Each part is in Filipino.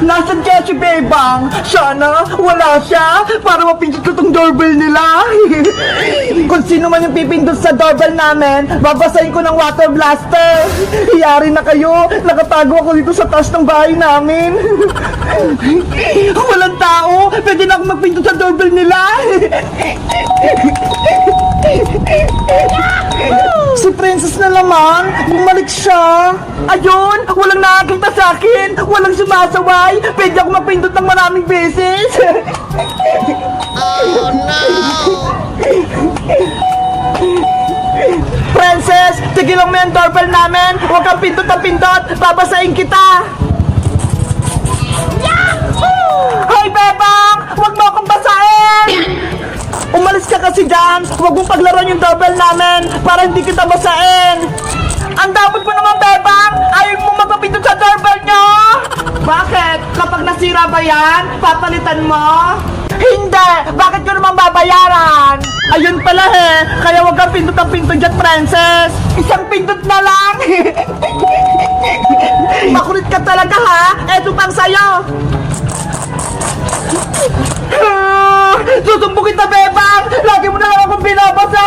Nasaan kaya si Bebang? Sana wala siya para mapindot ko tong doorbell nila. Kung sino man yung pipindot sa doorbell namin, babasahin ko ng water blaster. Iyari na kayo, nakatago ako dito sa taas ng bahay namin. Walang tao, pwede na ako magpindot sa doorbell nila. Si Princess na naman, bumalik siya. Ayun, walang nakakita sa akin, walang sumasaway. Pwede ako mapindot ng maraming beses. Oh no! Princess, tigilan mo yung doorbell namin. Huwag kang pindot na pindot, babasahin kita. Hoy, Bebang! Huwag mo akong basahin! Umalis ka kasi dyan! Huwag mong paglaruan yung doorbell namin para hindi kita basahin! Ang damot mo naman, Bebang! Ayaw mo magpapindot sa doorbell nyo! Bakit? Kapag nasira ba yan, papalitan mo? Hindi! Bakit ko naman babayaran? Ayun pala kaya huwag kang pindot ang pindot dyan, Princess! Isang pindot na lang! Makulit ka talaga ha! Eto pang sayo! Susumbong kita, Bebang! Lagi mo na lang akong binabasa!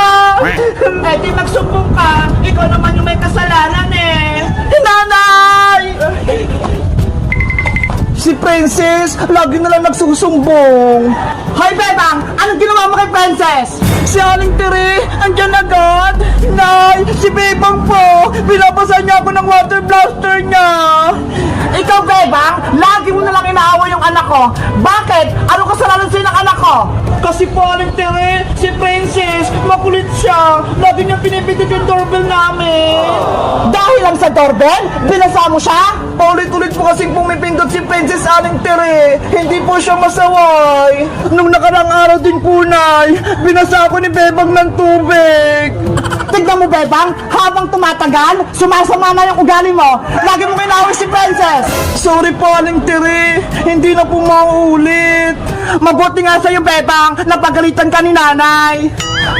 Eh di magsumbong ka! Ikaw naman yung may kasalanan Nanay! Si Princess, lagi na lang nagsusumbong. Hoy, Bebang! Anong ginawa mo kay Princess? Si Aling Tiri, andyan agad. Nay, si Bebang po, binabasa niya ako ng water blaster niya. Ikaw, Bebang, lagi mo na lang inaaway yung anak ko. Bakit? Ano kasalanan sa'yo ng anak ko? Kasi po, Aling Tiri, si Princess, makulit siya. Lagi niya pinipindot yung doorbell namin. Dahil lang sa doorbell? Binasa mo siya? Paulit-ulit po kasing pumipindot si Princess Aling Tere. Hindi po siya masaway. Nung nakarang araw din po, Nay, binasa ako ni Bebang ng tubig. Tignan mo, Bebang, habang tumatagal, sumasama na yung ugali mo. Lagi mo kinawin si Princess. Sorry po, Aling Tere. Hindi na po mauulit. Mabuti nga sa'yo, Bebang, napagalitan ka ni Nanay.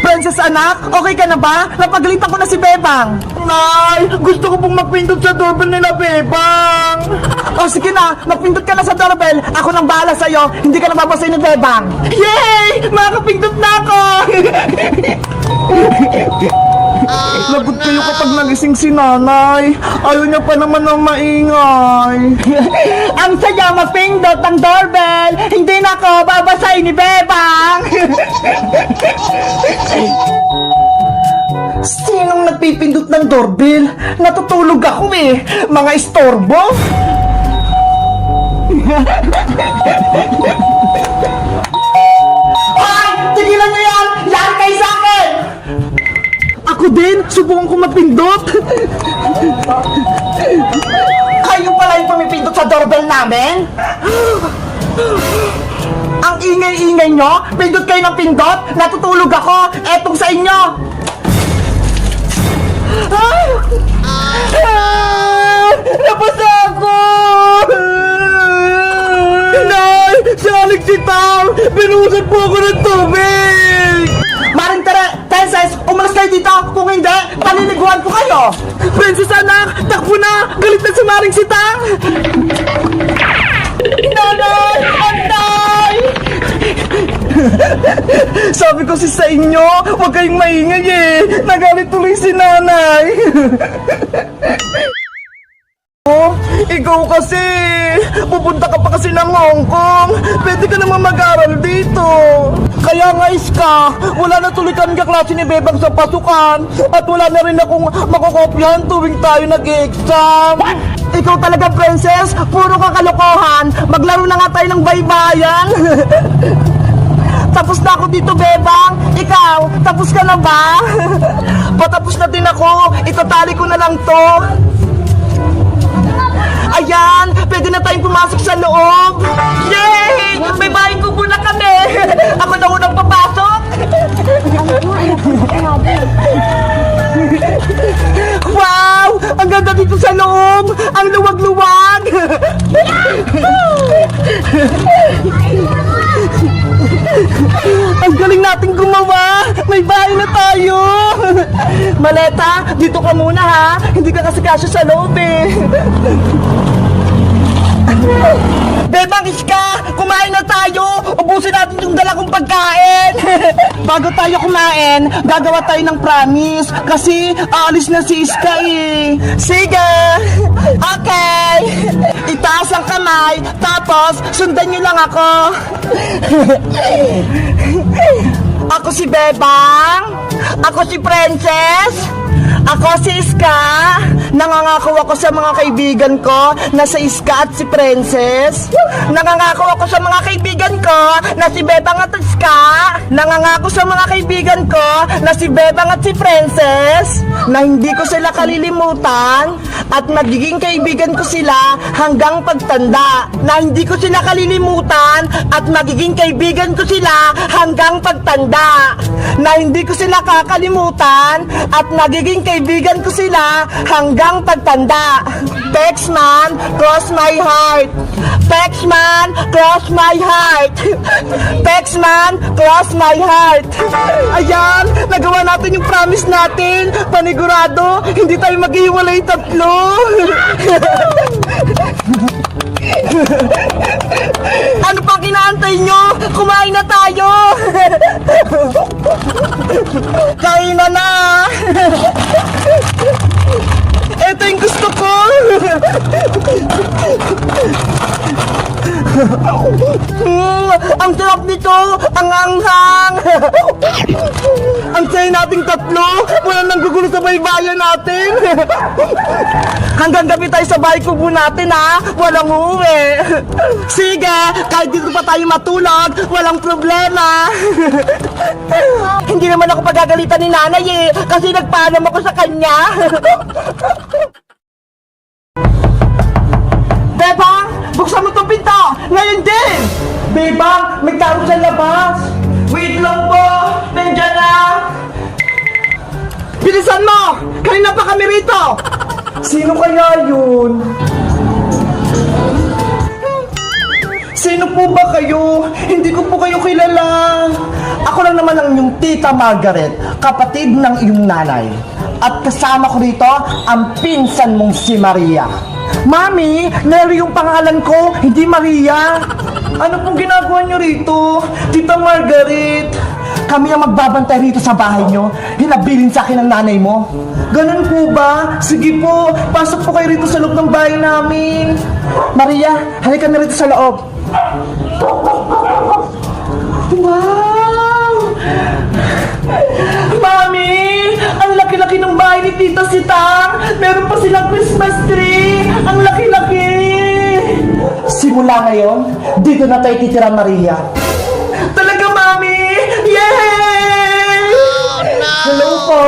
Princess anak, okay ka na ba? Napagalitan ko na si Bebang. Nay, gusto ko pong magpindot sa doorbell nila, Bebang. O sige na, magpindot ka na sa doorbell. Ako nang bahala sa'yo, hindi ka nababasay ni Bebang. Yay! Makakapindot na ako! Lagot kayo kapag nagising si Nanay. Ayaw niya pa naman ng maingay. Ang saya mapindot ang doorbell. Hindi na ako babasay ni Bebang. Sinong nagpipindot ng doorbell? Natutulog ako mga istorbo. Hoy! Tigilan niyo yan! Yan kayo sa akin! Ako din! Subukan ko mapindot! Kayo pala yung pumipindot sa doorbell namin? Ang ingay-ingay nyo? Pindot kayo ng pindot? Natutulog ako! Etong sa inyo! Napasa ako! Nay! Si Alex Sitang! Binuhusan po ako ng tubig! Maring Princess, umalas kayo dito! Kung hindi, paniniguan ko kayo! Princess anak! Takbo na! Galit na si Maring Sitang! Nanay! Antay! Sabi ko sa inyo, huwag kayong maingay Nagalit tuloy si Nanay! Ikaw kasi, pupunta ka pa kasi ng Hong Kong. Pwede ka naman mag-aral dito. Kaya nga Iska, wala na tuloy kami kaklase ni Bebang sa pasukan. At wala na rin akong makokopyahan tuwing tayo nag-exam. Ikaw talaga, Princess, puro kakalokohan. Maglaro na nga tayo ng baybayan. Tapos na ako dito, Bebang. Ikaw, tapos ka na ba? Patapos na din ako. Itatali ko na lang to. Ayan, pwede na tayong pumasok sa loob. Yay! May bahay kubo na kami. Ako na unang papasok. Wow! Ang ganda dito sa loob. Ang luwag-luwag. Ang galing nating gumawa. May bahay na tayo. Maleta, dito ka muna ha. Hindi ka kasi kasya sa loob Bebang Iska, kumain na tayo! Ubusin natin yung dala kong pagkain! Bago tayo kumain, gagawa tayo ng promise kasi aalis na si Iska eh. Sige! Okay! Itaas ang kamay, tapos sundan nyo lang ako. Ako si Bebang, ako si Princess, ako si Iska. Nangangako ako sa mga kaibigan ko na si Iska at si Princess. Nangangako ako sa mga kaibigan ko na si Bebang at Iska. Nangangako sa mga kaibigan ko na si Bebang at si Princess na hindi ko sila kalilimutan at magiging kaibigan ko sila hanggang pagtanda. Na hindi ko sila kalilimutan at magiging kaibigan ko sila hanggang pagtanda. Na hindi ko sila kakalimutan at magiging kaibigan ko sila hanggang pagtanda. Pexman, cross my heart. Pexman, cross my heart. Pexman, cross my heart. Ayan, nagawa natin yung promise natin. Panigurado, hindi tayo maghiwalay tatlo. Ano pang kinaantay nyo? Kumain na tayo! Kain na! Ito yung gusto ko! Ang sarap nito! Ang anghang! Ang saya nating tatlo! Wala nang gugulo sa baybayan natin! Hanggang gabi tayo sa bahay kubo natin ha! Walang uwi! Sige! Kahit dito pa tayo matulog, walang problema! Hindi naman ako pagagalitan ni nanay eh! Kasi nagpaalam ako sa kanya! Bebang! Buksan mo itong pinto! Ngayon din! Bebang! May tao sa labas! Wait lang po! Nandiyan na! Bilisan mo! Kanina pa kami rito! Sino kaya yun? Sino po ba kayo? Hindi ko po kayo kilala. Ako lang naman ang inyong tita Margaret, kapatid ng iyong nanay. At kasama ko rito ang pinsan mong si Maria. Mami, Mary yung pangalan ko, hindi Maria. Ano pong ginagawa niyo rito? Tita Margaret, kami ang magbabantay rito sa bahay niyo. Hinabilin sa akin ng nanay mo. Ganun po ba? Sige po, pasok po kayo rito sa loob ng bahay namin. Maria, halika na rito sa loob. Wow! Mami, ang laki-laki ng bahay ni Tita Sitang. Meron pa silang Christmas tree. Ang laki-laki. Simula ngayon, dito na tayo titira, Maria. Talaga, Mami? Yay! Oh, no! Hello po.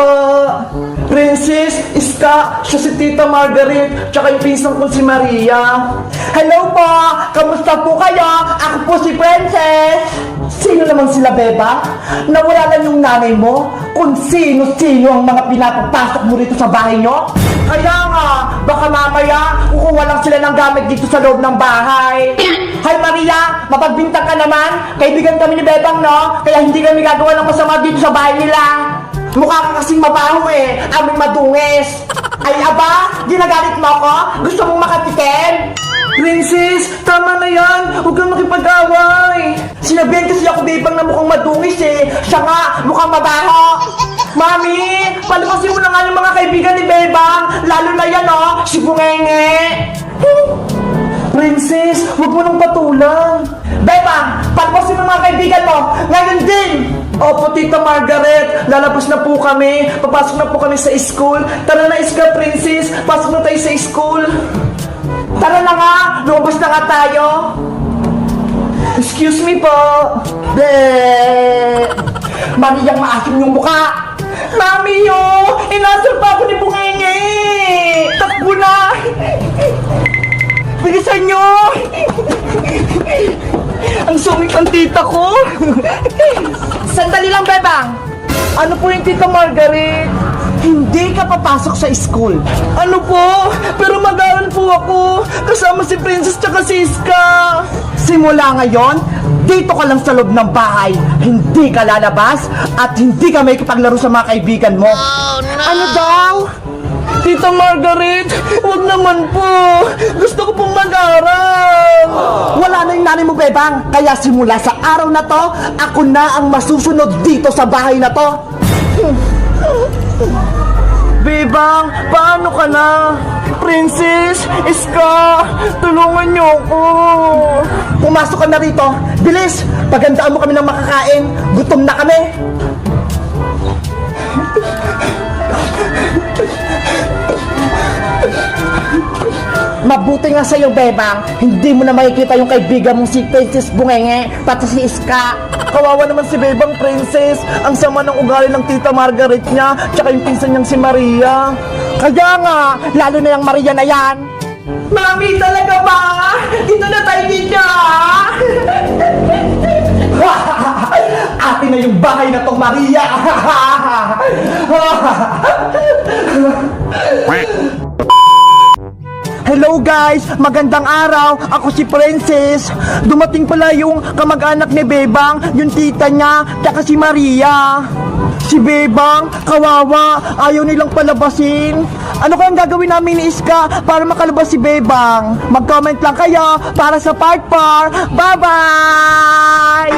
Princess, Iska, siya si Tita Margaret, tsaka yung pinsan ko si Maria. Hello po! Kamusta po kayo? Ako po si Princess! Sino naman sila, Beba? Nawala lang yung nanay mo? Kung sino-sino ang mga pinapapasok mo rito sa bahay nyo? Kaya nga, baka mamaya kukuha lang sila ng gamit dito sa loob ng bahay. Hi Maria, mapagbintang ka naman. Kaibigan kami ni Bebang, no? Kaya hindi kami gagawa ng masama dito sa bahay nila. Mukha ka kasing mabaho eh, aming madungis. Ay aba, ginagalit mo ako? Gusto mong makatikim? Princess, tama na yan. Huwag kang makipag-away. Sinabihan kasi ako Bebang na mukhang madungis eh. Siya nga, mukhang mabaho. Mami, palukasin mo na nga yung mga kaibigan ni Bebang. Lalo na yan oh, si Bungenge. Princess, huwag mo nang patulang. Bebang, palukasin mo mga kaibigan mo. Ngayon din. Opo, Tita Margaret, lalabas na po kami. Papasok na po kami sa school. Tara na, Iska, Princess. Pasok na tayo sa school. Tara na nga, lumabas na nga tayo. Excuse me po. Mariyang maasim yung mukha. Mami yo, inasal pa ako ni Bungenge. Takbo na. Bilisan nyo. Ang sungit ang tita ko. Sandali lang, Bebang. Ano po yung Tita Margaret? Hindi ka papasok sa school. Ano po? Pero mag-aaral po ako. Kasama si Princess tsaka si Iska. Simula ngayon, dito ka lang sa loob ng bahay. Hindi ka lalabas at hindi ka may kipaglaro sa mga kaibigan mo. Oh, no. Ano daw? Tita Margaret, wag naman po. Gusto ko pong mag-aaral. Wala Bebang. Kaya simula sa araw na to, ako na ang masusunod dito sa bahay na to. Bebang, paano ka na? Princess, Iska, tulungan niyo ako. Pumasok ka na rito. Bilis, pagandaan mo kami ng makakain. Gutom na kami. Mabuti nga sa'yo, Bebang. Hindi mo na makikita yung kaibigan mong si Princess Bungenge, pati si Iska. Kawawa naman si Bebang, Princess. Ang sama ng ugali ng tita Margaret niya, tsaka yung pinsan niyang si Maria. Kaya nga, lalo na yung Maria na yan. Mami, talaga ba? Dito na tayo niya. Atin na yung bahay na tong Maria. Hello guys! Magandang araw! Ako si Princess! Dumating pala yung kamag-anak ni Bebang, yung tita niya, tsaka si Maria. Si Bebang, kawawa, ayaw nilang palabasin. Ano kayang gagawin namin ni Iska para makalabas si Bebang? Mag-comment lang kayo para sa part 4. Bye-bye!